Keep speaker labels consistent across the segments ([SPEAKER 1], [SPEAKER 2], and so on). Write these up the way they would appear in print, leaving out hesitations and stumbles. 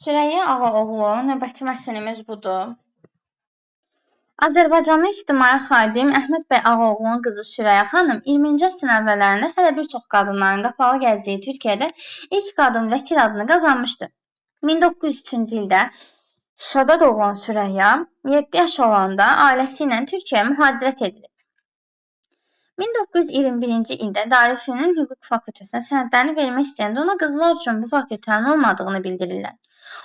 [SPEAKER 1] Süreyya Ağaoğlu, növbəti məsəlimiz budur. Azərbaycanlı ictimai xadim Əhməd bəy Ağaoğlu'nun qızı Süreyya xanım 20-ci əsrin əvvəllərində hələ bir çox qadınların qapalı gəzdiyi Türkiyədə ilk qadın vəkil adını qazanmışdı. 1903-cü ildə Şuşada doğulan Süreyya 7 yaş olanda ailəsi ilə Türkiyəyə mühacirət edilib. 1921-ci ildə Darülfünun Hüquq Fakültəsinə sənədlərini vermək istəyəndə ona qızlar üçün bu fakültənin olmadığını bildirirlər.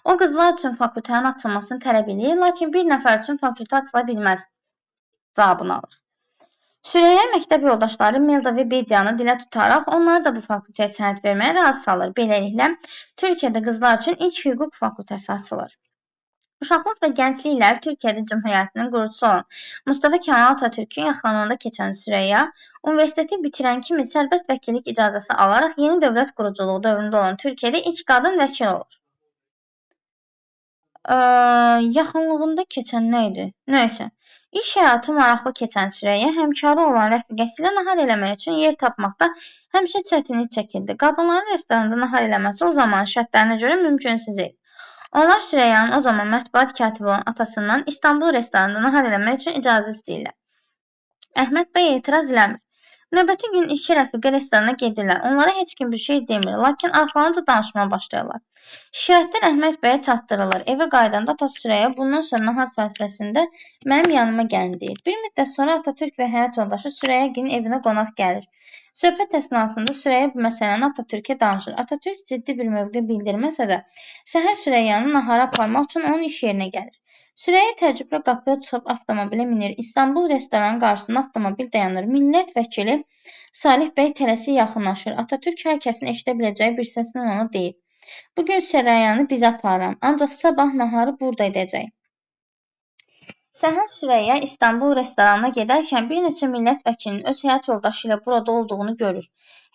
[SPEAKER 1] O, qızlar üçün fakültənin açılmasını tələb edir, lakin bir nəfər üçün fakültə açıla bilməz cavabını alır. Süreyya məktəb yoldaşları Melda və Bediyanı dilə tutaraq onları da bu fakültəyə sənəd verməyə razı salır. Beləliklə, Türkiyədə qızlar üçün ilk hüquq fakültəsi açılır. Uşaqlıq və gənclik illəri Türkiyə Cümhuriyyətinin qurucusu olan Mustafa Kemal Atatürkün yaxınlığında keçən Süreyya, universiteti bitirən kimi sərbəst vəkillik icazəsi alaraq yeni dövlət quruculuğu dövründə olan Türkiyədə ilk qadın vəkil olur. Yaxınlığında keçən nə idi? Nəysə. İş həyatı maraqlı keçən Süreyya həmkarı olan rəfiqəsi ilə nahar eləmək üçün yer tapmaqda həmişə çətinlik çəkirdi. Qadınların restoranda nahar eləməsi o zaman şərtlərinə görə mümkünsüz idi. Onlar Süreyyanın o zaman mətbuat katibi olan atasından İstanbul restoranında nahar eləmək üçün icazə istəyirlər. Əhməd bəy etiraz eləmir. Növbəti gün iki rəfiqə restorana gedirlər. Onlara heç kim bir şey demir, lakin arxalarınca danışmağa başlayırlar. Şikayətlər Əhməd bəyə çatdırılır. Evə qayıdanda atası Süreyya bundan sonra nahar fəsiləsində mənim yanıma gəlin deyir. Bir müddət sonra Atatürk və həyat yoldaşı Süreyyagilin evinə qonaq gəlir. Söhbət əsnasında Süreyya bu məsələni Atatürkə danışır. Atatürk ciddi bir mövqe bildirməsə də, səhər Süreyyanı nahara aparmaq üçün onun iş yerinə gəlir. Süreyya təəccüblə qapıya çıxıb avtomobilə minir. İstanbul restoranının qarşısında avtomobil dayanır. Millət vəkili Salih bəy tələsi yaxınlaşır. Atatürk hər kəsin eşidə biləcəyi bir səslə ona deyir. Bugün Süreyyanı bizə aparıram, ancaq sabah naharı burada edəcək. Səhər Süreyya İstanbul restoranına gedərkən bir neçə millət vəkilinin öz həyat yoldaşı ilə burada olduğunu görür.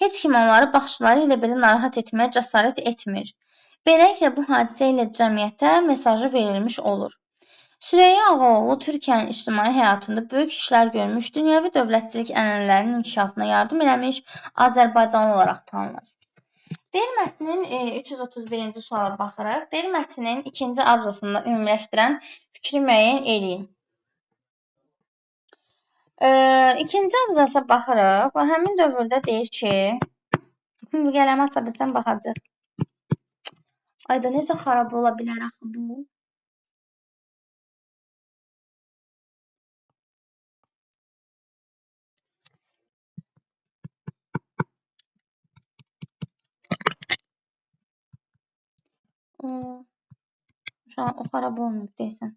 [SPEAKER 1] Heç kim onları baxışları ilə belə narahat etməyə cəsarət etmir. Beləliklə bu hadisə ilə cəmiyyətə mesajı verilmiş olur. Süreyya Ağaoğlu Türkiyənin ictimai həyatında böyük işlər görmüş, dünyəvi dövlətçilik ənənələrinin inkişafına yardım eləmiş Azərbaycanlı olaraq tanınır. Deyir mətnin 331-ci suala baxırıq. Deyir mətnin ikinci abzasında ümumiləşdirən fikri müəyyən eləyin. İkinci abzasa baxırıq və həmin dövrdə deyir ki, qələmi aça bilsəm baxacaq. Ayda necə xarab ola bilər axı bu? Şu an o xarab olmuyor deyəsən.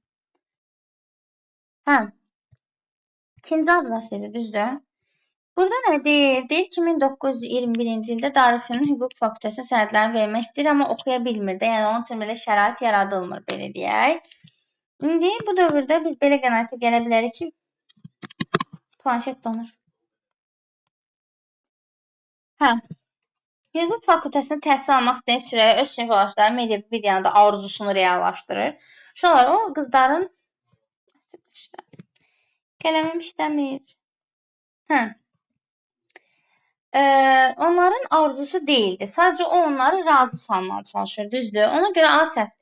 [SPEAKER 1] İkinci abzas idi, düzdür? Burada nə deyir? Deyir ki, 1921-ci ildə Darülfünun Hüquq Fakültəsinə sənədlərini vermək istəyir, amma oxuya bilmirdi. Yəni, onun üçün belə şərait yaradılmır, belə deyək. İndi bu dövrdə biz belə qənaətə gələ bilərik ki, planşet donur. Hüquq Fakültəsində təhsil almaq istəyən Süreyya öz sinif yoldaşları Melda və Bediyanın arzusunu reallaşdırır. Şunlar, o qızların qələmim işləmir. Onların arzusu deyildi. Sadəcə o onları razı salmağa çalışır, düzdür. Ona görə A səhvdir.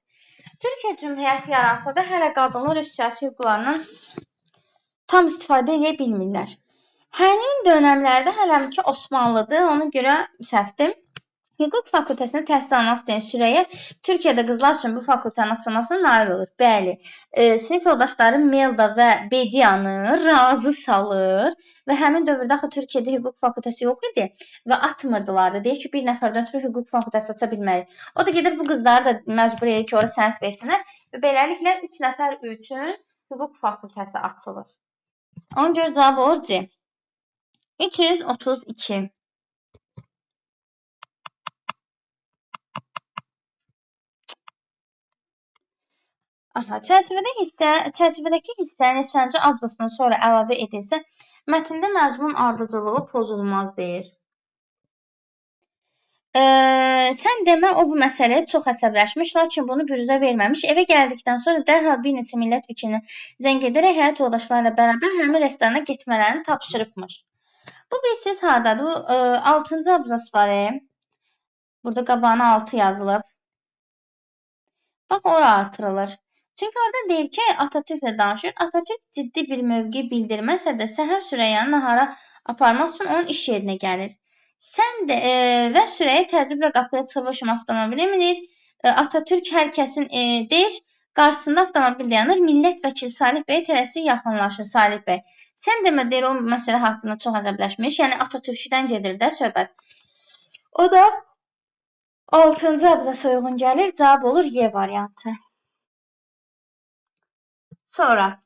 [SPEAKER 1] Türkiyə Cümhuriyyəti yaransa da hələ qadınlar öz siyasi hüquqlarından tam istifadə edə bilmirlər. Həmin dönəmlərdə hələmki Osmanlıdır, ona görə səhvdir. Hüquq Fakültəsində təhsil almaq istəyən Süreyya Türkiyədə qızlar üçün bu fakültənin açılmasına nail olur. Bəli, sinif yoldaşları Melda və Bediyanı razı salır və həmin dövrdə axı Türkiyədə hüquq fakültəsi yox idi və atmırdılar da. Deyir ki, bir nəfərdən ötürü hüquq fakültəsi aça bilmərik. O da gedir bu qızları da məcbur edir ki, ora sənəd versinlər və beləliklə 3 nəfər üçün hüquq fakültəsi açılır. Ona görə cavab olur C. 332. Çərçivədəki hissə neçənci abzasdan sonra əlavə edilsə, mətndə məzmun ardıcılığı pozulmaz deyir. Sən demə, o bu məsələyə çox əsəbləşmiş, lakin bunu bürüzə verməmiş. Evə gəldikdən sonra dərhal bir neçə millət vəkilini zəng edərək həyat yoldaşları ilə bərabər həmin restorana getmələrini tapşırıbmış. Bu bilsiz hardadır? 6-cı abzas var. Burada qabağına 6 yazılıb. Bax, ora artırılır. Çünki orada deyir ki, Atatürklə danışır. Atatürk ciddi bir mövqe bildirməsə də Səhər Süreyyanı nahara aparmaq üçün onun iş yerinə gəlir. Sən də və Süreyya təəccüblə qapıya çıxıb avtomobili minir. Atatürk hər kəsin deyir, qarşısında avtomobil dayanır. Millət vəkili Salih bəy tələsik yaxınlaşır. Salih bəy, sən demə, deyir, o məsələ haqqında çox əsəbləşmiş. Yəni Atatürkdən gedir də söhbət. O da 6-cı abzasa uyğun gəlir. Cavab olur Y variantı. Sonra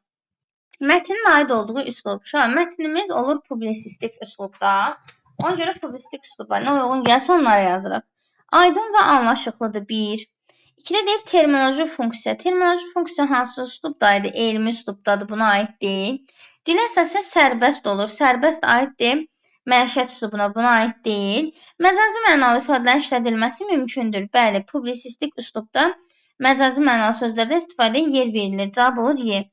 [SPEAKER 1] mətnin aid olduğu üslub. Mətnimiz olur publisistik üslubda. Ona görə publisistik üsluba nə uyğun gəlsə onları yazırıq. Aydın və anlaşıqlıdır 1. 2-də deyir terminoloji funksiya. Terminoloji funksiya hansı üslubdaydı? Elmi üslubdadır, buna aid deyil. Dilə əsasən sərbəst olur. Sərbəst aiddir məişət üslubuna, buna aid deyil. Məcazi mənalı ifadələrin işlədilməsi mümkündür. Bəli, publisistik üslubda məcazi mənalı sözlərdə istifadəyə yer verilir. Cavab olur Y.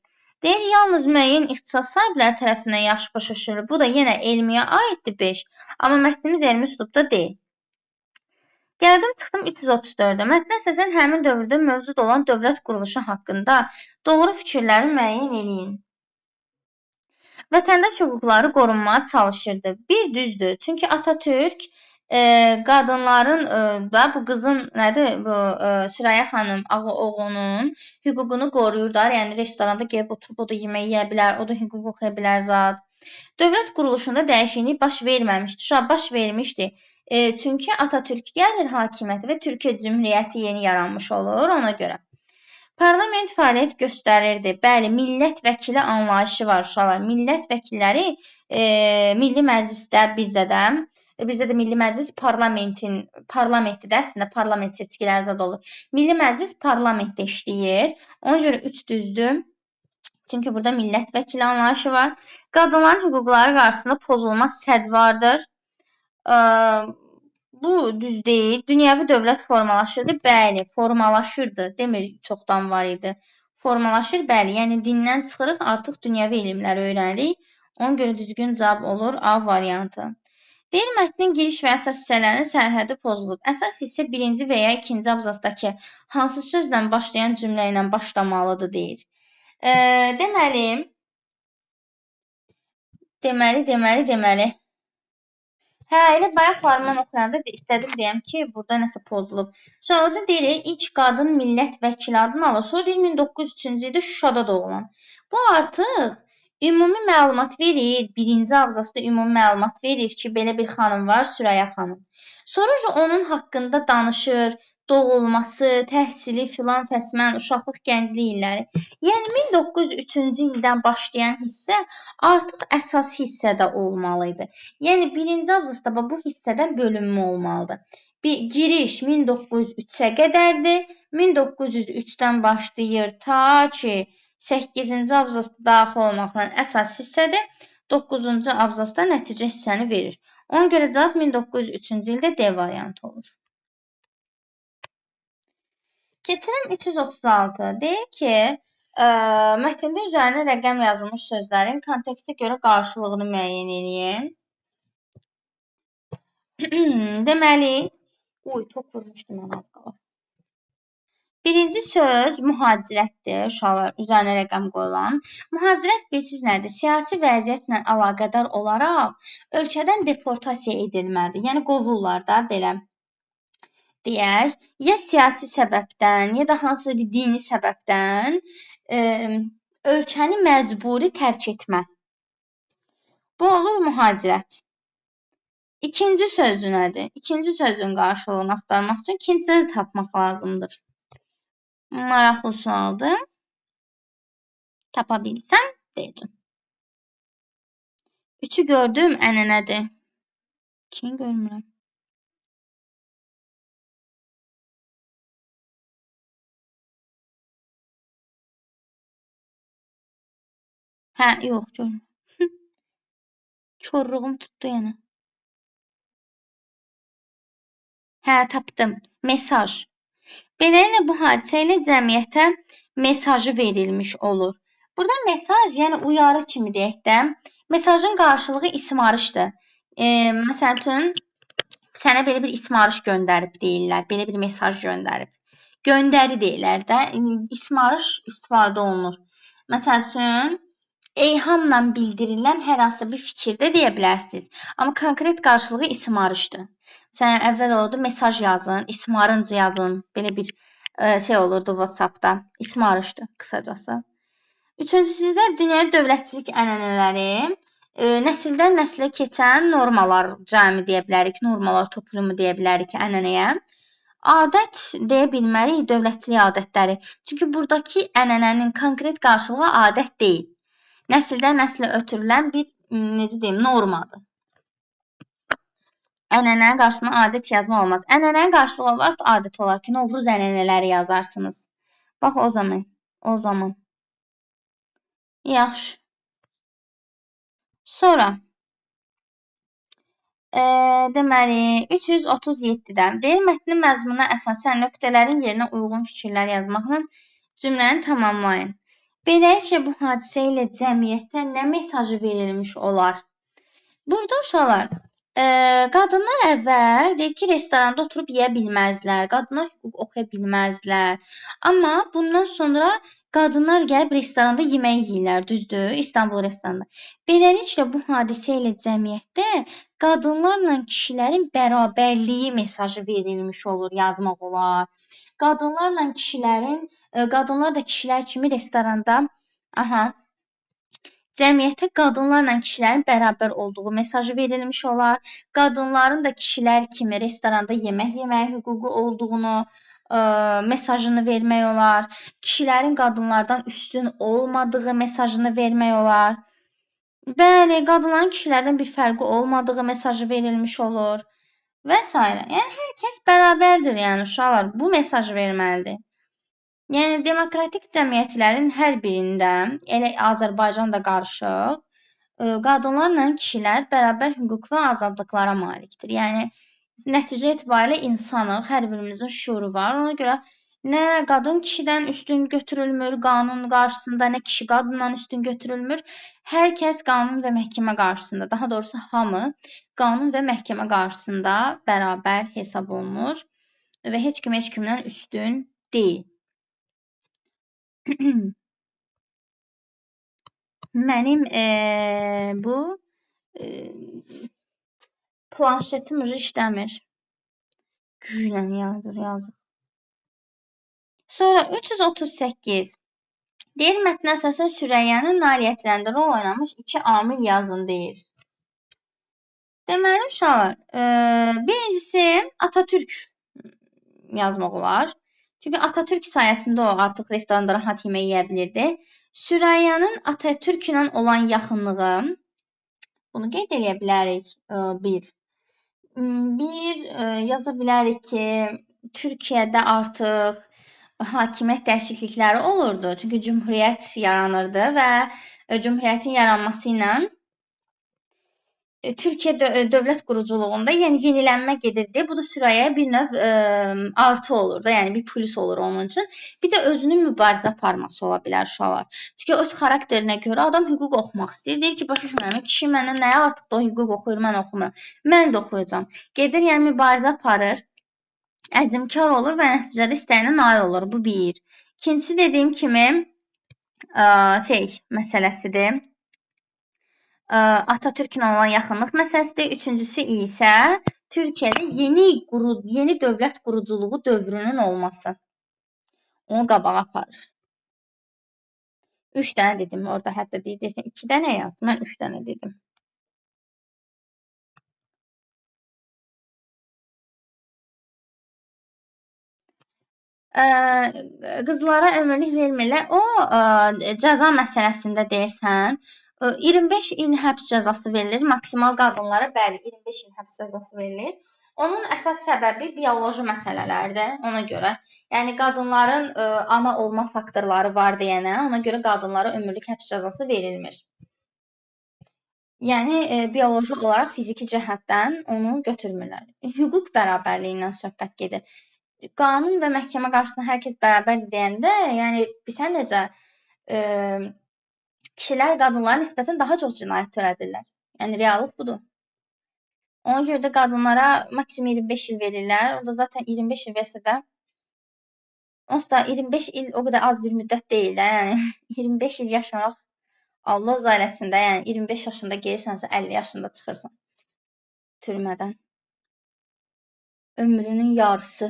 [SPEAKER 1] Deyir, yalnız müəyyən ixtisas sahibləri tərəfindən yaxşı başa düşülür. Bu da yenə elmiyə aiddir 5. Amma mətnimiz elmi üslubda deyil. Gəldim, çıxdım 334-də. Mətnə əsasən həmin dövrdə mövcud olan dövlət quruluşu haqqında doğru fikirləri müəyyən edin. Vətəndaş hüquqları qorunmağa çalışırdı. Bir düzdür. Çünki Atatürk qadınların da bu qızın nədir? Bu Süreyya xanım Ağaoğlunun hüququnu qoruyurlar. Yəni restoranda gəlib oturub o da yemək yeyə bilər, o da hüquq oxuya bilər zat. Dövlət quruluşunda dəyişiklik baş verməmişdi. Baş vermişdi. Çünki Atatürk gəlir hakimiyyətə və Türkiyə Cümhuriyyəti yeni yaranmış olur ona görə. Parlament fəaliyyət göstərirdi. Bəli, millət vəkili anlayışı var uşaqlar. Millət vəkilləri Milli Məclisdə bizdə də Milli Məclis parlamentdir də, əslində parlament seçkiləri zad olur. Milli Məclis parlamentdə işləyir. Ona görə 3 düzdür. Çünki burada millət vəkili anlayışı var. Qadınların hüquqları qarşısında pozulmaz sədd vardır. Bu düz deyil. Dünyəvi dövlət formalaşırdı. Bəli, formalaşırdı. Demir, çoxdan var idi. Formalaşır, bəli. Yəni dindən çıxırıq, artıq dünyəvi elmləri öyrənirik. Ona görə düzgün cavab olur A variantı. Deyir, mətnin giriş və əsas hissələrinin sərhədi pozulub. Əsas hissə 1-ci və ya 2-ci abzasdakı hansı sözlə başlayan cümlə ilə başlamalıdır deyir. Deməli. Hə, elə bayaqlarından oxuyanda istədim deyəm ki, burada nəsə pozulub. Sonra deyir, ilk qadın millət vəkili adını alır. Sonra deyir, 1903-cü ildə Şuşada doğulan. Bu artıq ümumi məlumat verir. 1-ci abzasda ümumi məlumat verir ki, belə bir xanım var, Süreyya xanım. Sonra onun haqqında danışır, doğulması, təhsili filan fəsmən, uşaqlıq, gənclik illəri. Yəni 1903-cü ildən başlayan hissə artıq əsas hissədə olmalıydı. Yəni 1-ci abzasda bu hissədən bölünmə olmalıdır. Giriş 1903-ə qədərdir. 1903-dən başlayır ta ki 8-ci abzasda daxil olmaqla əsas hissədir. 9-cu abzasda nəticə hissəni verir. Ona görə cavab 1903-cü ildə D variantı olur. Keçirəm 336. Deyir ki, mətndə üzərinə rəqəm yazılmış sözlərin kontekstə görə qarşılığını müəyyən edin. Deməli, top vurmuşdum mən az qala. Birinci söz mühacirətdir, uşaqlar, üzərinə rəqəm qoyulan. Mühacirət bilirsiniz nədir? Siyasi vəziyyətlə əlaqədar olaraq ölkədən deportasiya edilmədir. Yəni qovurlar da belə. Deyək, ya siyasi səbəbdən, ya da hansısa bir dini səbəbdən ölkəni məcburi tərk etmə. Bu olur mühacirət. İkinci sözü nədir? İkinci sözün qarşılığını axtarmaq üçün ikinci söz tapmaq lazımdır. Maraqlı sualdır. Tapa bilsəm, deyəcəm. 3-ü gördüm, ənənədir. 2-ni görmürəm. Hə, yox, görmürəm. Korluğum tutdu yenə. Hə, tapdım. Mesaj. Beləliklə, bu hadisə ilə cəmiyyətə mesajı verilmiş olur. Burada mesaj, yəni uyarı kimi deyək də, mesajın qarşılığı ismarışdır. Məsəl üçün, sənə belə bir ismarış göndərib deyirlər, belə bir mesaj göndərib. göndəri deyirlər də, ismarış istifadə olunur. Məsəl üçün, eyhamla bildirilən hər hansı bir fikirdə deyə bilərsiniz. Amma konkret qarşılığı ismarışdır. Məsələn, əvvəl oldu mesaj yazın, ismarınca yazın. Belə bir şey olurdu WhatsApp-da. İsmarışdır qısacası. Üçüncüsü də dünyada dövlətçilik ənənələri, nəsildən nəslə keçən normalar cəmi deyə bilərik, normalar toplumu deyə bilərik ənənəyə. Adət deyə bilmərik, dövlətçilik adətləri. Çünki buradakı ənənənin konkret qarşılığı adət deyil. Nəsildən nəslə ötürülən bir, necə deyim, normadır. Ənənənin qarşılığına adət yazmaq olmaz. Ənənənin qarşılığı olaraq adət olar ki, Novruz ənənələri yazarsınız. Bax, o zaman. Yaxşı. Sonra, deməli, 337-də deyir, mətnin məzmununa əsasən nöqtələrin yerinə uyğun fikirlər yazmaqla cümləni tamamlayın. Beləliklə, bu hadisə ilə cəmiyyətə nə mesajı verilmiş olar? Burada uşaqlar, qadınlar əvvəl deyir ki, restoranda oturub yeyə bilməzlər, qadınlar hüquq oxuya bilməzlər. Amma bundan sonra qadınlar gəlib restoranda yemək yeyirlər, düzdür, İstanbul restoranda. Beləliklə, bu hadisə ilə cəmiyyətdə qadınlarla kişilərin bərabərliyi mesajı verilmiş olur, yazmaq olar. Qadınlar da kişilər kimi restoranda, cəmiyyətə qadınlarla kişilərin bərabər olduğu mesajı verilmiş olar. Qadınların da kişilər kimi restoranda yemək yeməyə hüququ olduğunu mesajını vermək olar. Kişilərin qadınlardan üstün olmadığı mesajını vermək olar. Bəli, qadınların kişilərdən bir fərqi olmadığı mesajı verilmiş olur. Və s. Yəni, hər kəs bərabərdir, yəni uşaqlar. Bu mesajı verməlidir. Yəni, demokratik cəmiyyətlərin hər birində, elə Azərbaycan da qarışıq, qadınlarla kişilər bərabər hüquq və azadlıqlara malikdir. Yəni, nəticə etibarilə insanıq, hər birimizin şüuru var. Ona görə nə qadın kişidən üstün götürülmür qanun qarşısında, nə kişi qadından üstün götürülmür. Hər kəs qanun və məhkəmə qarşısında, daha doğrusu hamı qanun və məhkəmə qarşısında bərabər hesab olunur və heç kim heç kimdən üstün deyil. Mənim bu planşetim işləmir. Güclə yazır. Sonra 338. Deyir, mətnə əsasən Süreyyanın nailiyyətlərində rol oynamış 2 amil yazın deyir. Deməli, uşaqlar, birincisi Atatürk yazmaq olar. Çünki Atatürk sayəsində o artıq restoranda rahat yemək yeyə bilirdi. Süreyyanın Atatürklə olan yaxınlığı, bunu qeyd edə bilərik bir. Yaza bilərik ki, Türkiyədə artıq hakimiyyət dəyişiklikləri olurdu. Çünki cümhuriyyət yaranırdı və cümhuriyyətin yaranması ilə Türkiyə dövlət quruculuğunda yenilənmə gedirdi. Bu da Sürəyyəyə bir növ artı olur da, yəni bir plus olur onun üçün. Bir də özünün mübarizə aparması ola bilər uşaqlar. Çünki öz xarakterinə görə adam hüquq oxumaq istəyir. Deyir ki, başa düşmürəm, kişi məndən nəyə artıq da hüquq oxuyur, mən oxumuram. Mən də oxuyacağam. Gedir, yəni mübarizə aparır, əzmkar olur və nəticədə istəyinə nail olur. Bu bir. İkincisi dediyim kimi məsələsidir. Atatürklə olan yaxınlıq məsələsidir. Üçüncüsü isə Türkiyədə yeni dövlət quruculuğu dövrünün olması. Onu qabağa aparır. 3 dənə dedim, orada hətta deyəcəksən 2 dənə yaz, mən 3 dənə dedim. Qızlara ömürlük vermirlər. O cəza məsələsində deyirsən, 25 il həbs cəzası verilir. Maksimal qadınlara bəli 25 il həbs cəzası verilir. Onun əsas səbəbi bioloji məsələlərdir ona görə. Yəni qadınların ana olma faktorları var deyənə, ona görə qadınlara ömürlük həbs cəzası verilmir. Yəni bioloji olaraq fiziki cəhətdən onu götürmürlər. Hüquq bərabərliyindən söhbət gedir. Qanun və məhkəmə qarşısında hər kəs bərabər deyəndə, yəni bilsən necə kişilər qadınlara nisbətən daha çox cinayət törədirlər. Yəni reallıq budur. Ona görə də qadınlara maksimum 25 il verirlər. O da zaten 25 il versə də Onsuz da 25 il o qədər az bir müddət deyil də, yəni 25 il yaşamaq Allah ailəsində, yəni 25 yaşında gedirsənsə 50 yaşında çıxırsan türmədən. Ömrünün yarısı,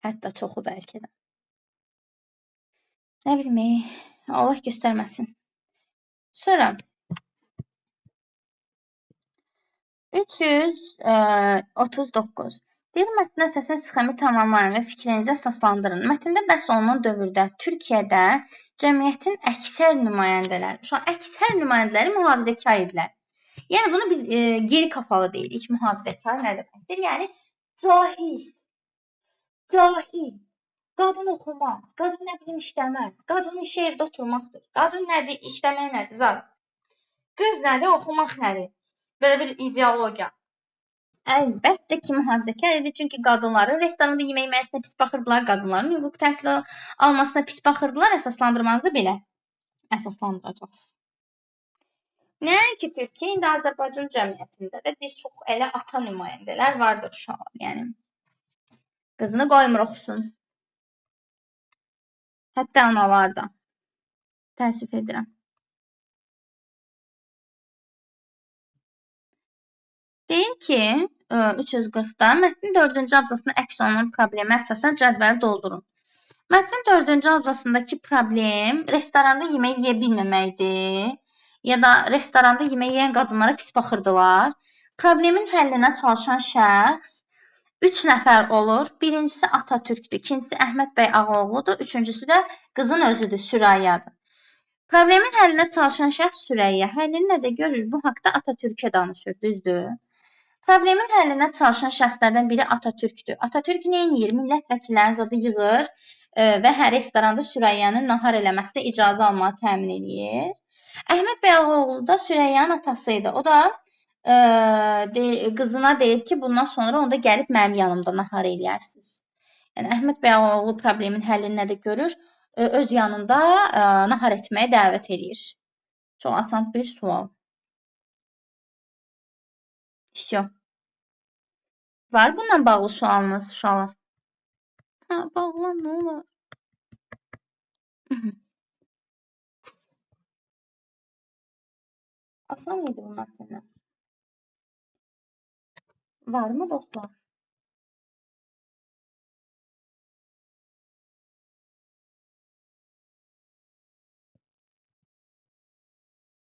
[SPEAKER 1] hətta çoxu bəlkə də. Nə bilim, Allah göstərməsin. Sonra 339. Deyir, mətnə əsasən sxemi tamamlayın və fikrinizi əsaslandırın. Mətndə bəhs olunan dövrdə Türkiyədə cəmiyyətin əksər nümayəndələri, şu an əksər nümayəndələri mühafizəkar idilər. Yəni bunu biz geri kafalı deyirik. Mühafizəkar nə deməkdir? Yəni cahil, qadın oxumaz, qadın nə bilim işləməz, qadın işi evdə oturmaqdır. Qadın nədir? İşləmək nədir? Zar. Qız nədir? Oxumaq nədir? Belə bir ideologiya. Əlbəttə ki, mühafizəkar idi. Çünki qadınların restoranda yemək yeməyəsinə pis baxırdılar, qadınların hüquq təhsili almasına pis baxırdılar. Əsaslandırmanızı belə əsaslandıracaqsınız. Nəinki Türkiyə, indi Azərbaycan cəmiyyətində də bir çox elə ata nümayəndələr vardır uşaqlar. Yəni qızını qoymur oxusun. Hətta analar da. Təəssüf edirəm. Deyir ki, 340-da mətnin 4-cü abzasında əks olunan problemi əsasən cədvəli doldurun. Mətnin 4-cü abzasındakı problem restoranda yemək yeyə bilməməkdir. Ya da restoranda yemək yeyən qadınlara pis baxırdılar. Problemin həllinə çalışan şəxs 3 nəfər olur. Birincisi Atatürkdür, ikincisi Əhməd bəy Ağaoğludur, üçüncüsü də qızın özüdür, Sürəyyadır. Problemin həllinə çalışan şəxs Sürəyya. Həllini nədə görür? Bu haqda Atatürkə danışır, düzdür? Problemin həllinə çalışan şəxslərdən biri Atatürkdür. Atatürk nə edir? Millət vəkillərinin zadı yığır və hər restoranda Sürəyyanın nahar eləməsinə icazə almağı təmin edir. Əhməd bəy Ağaoğlu da Sürəyyanın atası idi. O da qızına deyir ki, bundan sonra onda gəlib mənim yanımda nahar eləyərsiniz. Yəni Əhməd bəy Ağaoğlu problemin həllini nədə görür? Öz yanında nahar etməyə dəvət edir. Çox asan bir sual. Всё. Var bununla bağlı sualınız, uşaqlar? Bağlan, nə olar? Asan idi bu məsələ. Varmı dostlar?